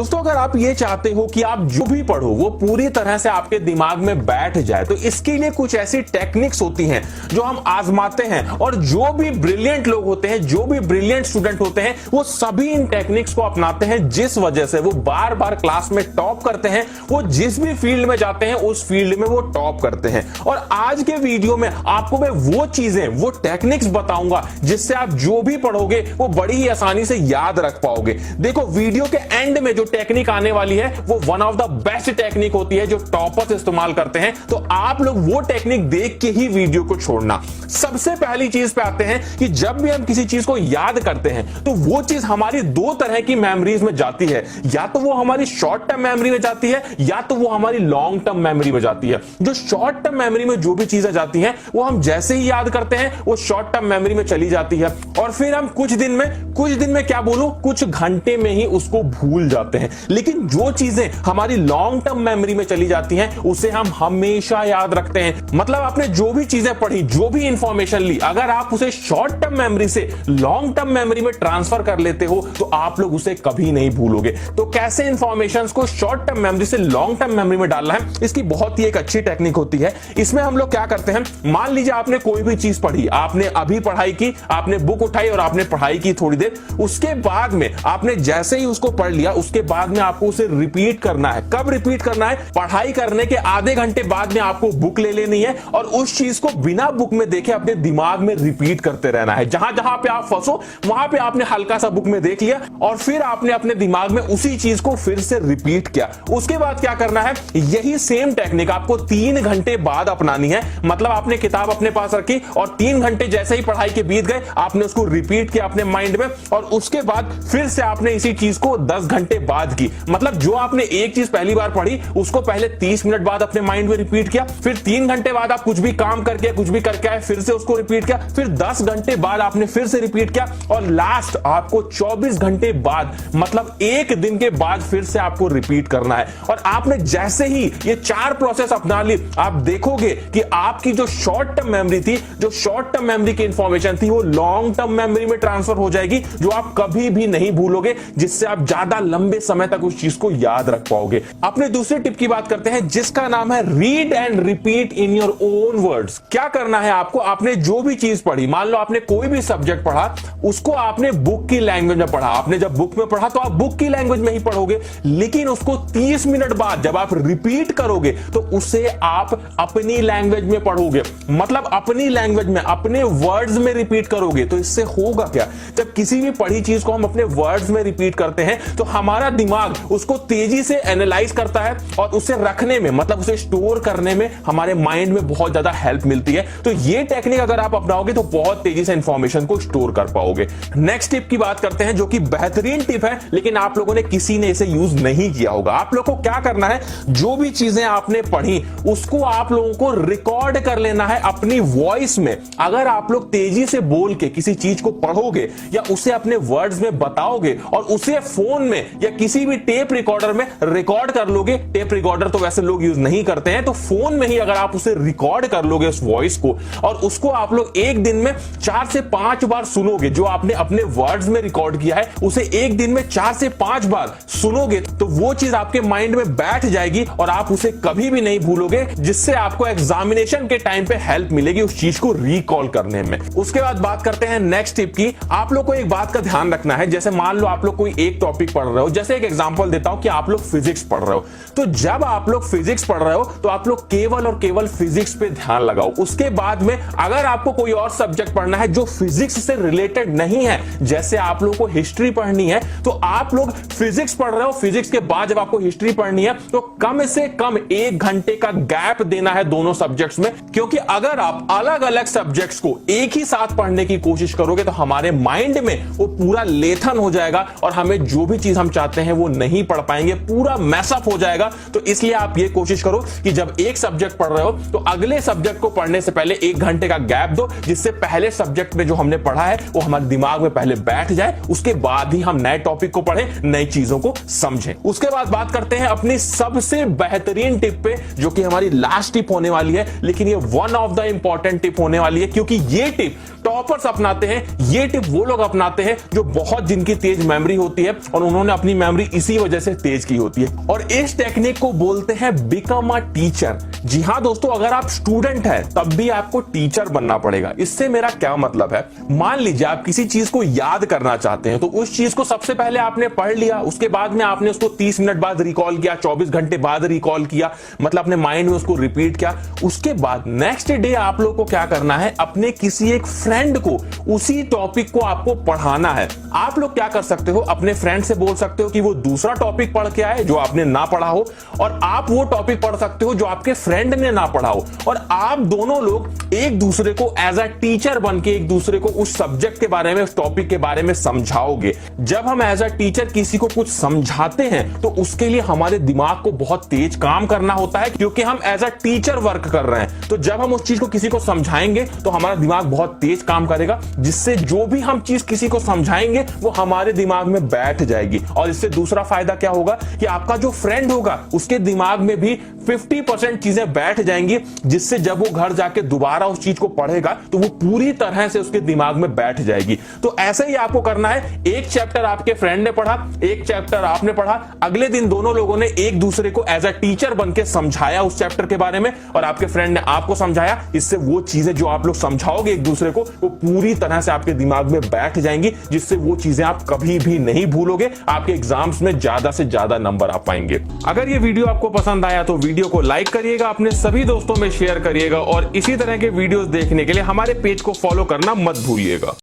दोस्तों अगर आप ये चाहते हो कि आप जो भी पढ़ो वो पूरी तरह से आपके दिमाग में बैठ जाए तो इसके लिए कुछ ऐसी टेक्निक्स होती हैं जो हम आजमाते हैं और जो भी ब्रिलियंट लोग होते हैं, जो भी ब्रिलियंट स्टूडेंट होते हैं, वो सभी इन टेक्निक्स को अपनाते हैं, जिस वजह से वो बार बार क्लास में टॉप करते हैं। वो जिस भी फील्ड में जाते हैं उस फील्ड में वो टॉप करते हैं। और आज के वीडियो में आपको मैं वो चीजें, वो टेक्निक्स बताऊंगा जिससे आप जो भी पढ़ोगे वो बड़ी ही आसानी से याद रख पाओगे। देखो वीडियो के एंड में जो टेक्निक आने वाली है वो one of the best technique होती है जो टॉपर्स इस्तेमाल करते हैं, तो आप लोग वो टेक्निक देख के ही वीडियो को छोड़ना। सबसे पहली चीज पे आते हैं कि जब भी हम किसी चीज को याद करते हैं तो वो चीज हमारी दो तरह की मेमोरीज में जाती है, या तो वो हमारी शॉर्ट टर्म मेमोरी में जाती है या तो वो हमारी लॉन्ग टर्म मेमोरी में जाती है। जो शॉर्ट टर्म मेमोरी में जो भी चीजें जाती हैं वो हम जैसे ही याद करते हैं वो शॉर्ट टर्म मेमोरी में चली जाती है और फिर हम कुछ दिन में क्या बोलूं, कुछ घंटे में ही उसको भूल जाते हैं। लेकिन जो चीजें हमारी लॉन्ग टर्म मेमोरी में चली जाती हैं उसे हम हमेशा याद रखते हैं। मतलब आपने जो भी चीजें पढ़ी, जो भी इंफॉर्मेशन ली, अगर आप उसे शॉर्ट टर्म मेमोरी से लॉन्ग टर्म मेमोरी में ट्रांसफर कर लेते हो तो आप लोग उसे कभी नहीं भूलोगे। तो कैसे इंफॉर्मेशन को शॉर्ट टर्म मेमोरी से लॉन्ग टर्म मेमोरी में डालना है, इसकी बहुत ही एक अच्छी टेक्निक होती है। इसमें हम लोग क्या करते हैं, मान लीजिए आपने कोई भी चीज पढ़ी, आपने अभी पढ़ाई की, आपने बुक उठाई और आपने पढ़ाई की थोड़ी देर, उसके बाद में आपने जैसे ही उसको पढ़ लिया उसके बाद में आपको उसे रिपीट करना है। कब रिपीट करना है? पढ़ाई करने के आधे घंटे बाद में आपको बुक ले लेनी है और उस चीज को बिना बुक में देखे अपने दिमाग में रिपीट करते रहना है। जहां जहां पे आप फंसो वहां पे आपने हल्का सा बुक में देख लिया और फिर आपने अपने दिमाग में उसी चीज को फिर से रिपीट किया। उसके बाद क्या करना है, यही सेम टेक्निक आपको 3 घंटे बाद अपनानी है। मतलब आपने किताब अपने पास रखी और 3 घंटे जैसे ही पढ़ाई के बीत गए आपने उसको रिपीट किया अपने माइंड में और उसके बाद फिर से आपने इसी चीज को 10 घंटे बाद की। मतलब जो आपने एक चीज पहली बार पढ़ी उसको पहले 30 मिनट बाद अपने माइंड में रिपीट किया, फिर 3 घंटे बाद आप कुछ भी काम करके कुछ भी करके आए फिर से उसको रिपीट किया, फिर 10 घंटे बाद आपने फिर से रिपीट किया और लास्ट आपको 24 घंटे बाद, मतलब एक दिन के बाद फिर से आपको रिपीट करना है। और आपने जैसे ही ये 4 प्रोसेस अपना ली, आप देखोगे कि आपकी जो शॉर्ट टर्म मेमोरी थी, जो शॉर्ट टर्म मेमोरी की इंफॉर्मेशन थी वो लॉन्ग टर्म मेमोरी में ट्रांसफर हो जाएगी, जो आप कभी भी नहीं भूलोगे, जिससे आप ज्यादा लंबे समय तक उस चीज को याद रख पाओगे। अपने दूसरे टिप की बात करते हैं जिसका नाम है read and repeat in your own words. क्या करना है आपको, आपने जो भी चीज पढ़ी, मान लो आपने कोई भी सब्जेक्ट पढ़ा, उसको आपने बुक की लैंग्वेज में पढ़ा, आपने जब बुक में पढ़ा तो आप बुक की लैंग्वेज में ही पढ़ोगे, लेकिन उसको 30 मिनट बाद जब आप रिपीट करोगे तो उसे आप अपनी लैंग्वेज में पढ़ोगे। मतलब अपनी लैंग्वेज में, अपने वर्ड्स में रिपीट करोगे। तो इससे होगा क्या, जब किसी भी पढ़ी चीज को हम अपने वर्ड्स में रिपीट करते हैं तो हमारा दिमाग उसको तेजी से एनालाइज करता है और उसे रखने में, मतलब उसे स्टोर करने में हमारे माइंड में बहुत ज्यादा हेल्प मिलती है। तो ये टेक्निक अगर आप अपनाओगे तो बहुत तेजी से इंफॉर्मेशन को स्टोर कर पाओगे। नेक्स्ट टिप की बात करते हैं जो कि बेहतरीन टिप है, लेकिन आप लोगों ने किसी ने इसे यूज नहीं किया होगा। आप लोगों को क्या करना है, जो भी चीजें आपने पढ़ी उसको आप लोगों को रिकॉर्ड कर लेना है अपनी वॉइस में। अगर आप लोग तेजी से बोल के किसी चीज को पढ़ोगे या उसे अपने वर्ड्स में बताओगे और उसे फोन में या किसी भी टेप रिकॉर्डर में रिकॉर्ड कर लोगे, टेप रिकॉर्डर तो वैसे लोग यूज नहीं करते हैं, तो फोन में ही अगर आप उसे रिकॉर्ड कर लोगे उस वॉइस को और उसको आप लोग एक दिन में 4 से 5 बार सुनोगे, जो आपने अपने वर्ड्स में रिकॉर्ड किया है उसे एक दिन में 4 से 5 बार सुनोगे तो वो चीज आपके माइंड में बैठ जाएगी और आप उसे कभी भी नहीं भूलोगे, जिससे आपको एग्जामिनेशन के टाइम पे हेल्प मिलेगी उस चीज को रिकॉल करने में। उसके बाद बात करते हैं नेक्स्ट टिप की। आप लोग को एक बात का ध्यान रखना है, जैसे मान लो आप लोग कोई एक टॉपिक पढ़ रहे हो, जैसे एक एग्जांपल देता हूं कि आप लोग फिजिक्स पढ़ रहे हो, तो जब आप लोग फिजिक्स पढ़ रहे हो तो आप लोग केवल और केवल फिजिक्स पे ध्यान लगाओ। उसके बाद में अगर आपको कोई और सब्जेक्ट पढ़ना है जो फिजिक्स से रिलेटेड नहीं है, जैसे आप लोग को हिस्ट्री पढ़नी है, तो आप लोग फिजिक्स पढ़ रहे हो, फिजिक्स के बाद जब आपको हिस्ट्री पढ़नी है तो कम से कम 1 घंटे का गैप देना है दोनों सब्जेक्ट्स में, क्योंकि अगर आप अलग अलग सब्जेक्ट्स को एक ही साथ पढ़ने की कोशिश करोगे तो हमारे माइंड में वो पूरा लेथन हो जाएगा और हमें जो भी चीज हम चाहते हैं वो नहीं पढ़ पाएंगे, पूरा मैसअप हो जाएगा। तो इसलिए आप ये कोशिश करो कि जब एक सब्जेक्ट पढ़ रहे हो तो अगले सब्जेक्ट को पढ़ने से पहले 1 घंटे का गैप दो, जिससे पहले सब्जेक्ट में जो हमने पढ़ा है वो हमारे दिमाग में पहले बैठ जाए, उसके बाद ही हम नए टॉपिक को पढ़ें, नई चीजों को समझें। उसके बाद बात करते हैं अपनी सबसे बेहतरीन टिप पे, जो कि हमारी लास्ट टिप होने वाली है, लेकिन ये one of the important tip होने वाली है, क्योंकि ये टिप टॉपर्स अपनाते हैं, ये टिप वो लोग अपनाते हैं जो बहुत जिनकी तेज मेमोरी होती है और उन्होंने अपनी मेमोरी इसी वजह से तेज की होती है। और इस टेक्निक को बोलते हैं बिकम अ टीचर। जी हां दोस्तों, अगर आप स्टूडेंट हैं तब भी आपको टीचर बनना पड़ेगा। इससे मेरा क्या मतलब है, मान लीजिए आप किसी चीज को याद करना चाहते हैं, तो उस चीज को सबसे पहले आपने पढ़ लिया, उसके बाद में आपने उसको 30 मिनट बाद रिकॉल किया, 24 घंटे बाद रिकॉल किया, मतलब अपने माइंड में उसको रिपीट किया। उसके बाद नेक्स्ट डे आप लोग को क्या करना है, अपने किसी एक फ्रेंड को उसी टॉपिक को आपको पढ़ाना है। आप लोग क्या कर सकते हो, अपने फ्रेंड से बोल सकते हो कि वो दूसरा टॉपिक पढ़ के आए जो आपने ना पढ़ा हो, और आप वो टॉपिक पढ़ सकते हो जो आपके फ्रेंड ने ना पढ़ा हो, और आप दोनों लोग एक दूसरे को एज अ टीचर बन के एक दूसरे को उस सब्जेक्ट के बारे में, उस टॉपिक के बारे में समझाओगे। जब हम एज अ टीचर किसी को कुछ समझाते हैं तो उसके लिए हमारे दिमाग को बहुत तेज काम करना होता है, क्योंकि हम एज अ टीचर वर्क कर रहे हैं। तो जब हम उस चीज को किसी को समझाएंगे तो हमारा दिमाग बहुत तेज काम करेगा, जिससे जो भी हम चीज किसी को समझाएंगे वो हमारे दिमाग में बैठ जाएगी। और इससे दूसरा फायदा क्या होगा कि आपका जो फ्रेंड होगा उसके दिमाग में भी 50% चीजें बैठ जाएंगी, जिससे जब वो घर जाके दोबारा उस चीज को पढ़ेगा तो वो पूरी तरह से उसके दिमाग में बैठ जाएगी। तो ऐसे ही आपको करना है, एक चैप्टर आपके फ्रेंड ने पढ़ा, एक चैप्टर आपने पढ़ा, अगले दिन दोनों लोगों ने एक दूसरे को एज अ टीचर बन के समझाया उस चैप्टर के बारे में, और आपके फ्रेंड ने आपको समझाया। इससे वो चीजें जो आप लोग समझाओगे एक दूसरे को वो पूरी तरह से आपके दिमाग में बैठ जाएंगी, जिससे वो चीजें आप कभी भी नहीं भूलोगे। आपके एग्जाम्स में ज्यादा से ज्यादा नंबर आ पाएंगे। अगर ये वीडियो आपको पसंद आया तो वीडियो को लाइक करिएगा, अपने सभी दोस्तों में शेयर करिएगा, और इसी तरह के वीडियोस देखने के लिए हमारे पेज को फॉलो करना मत भूलिएगा।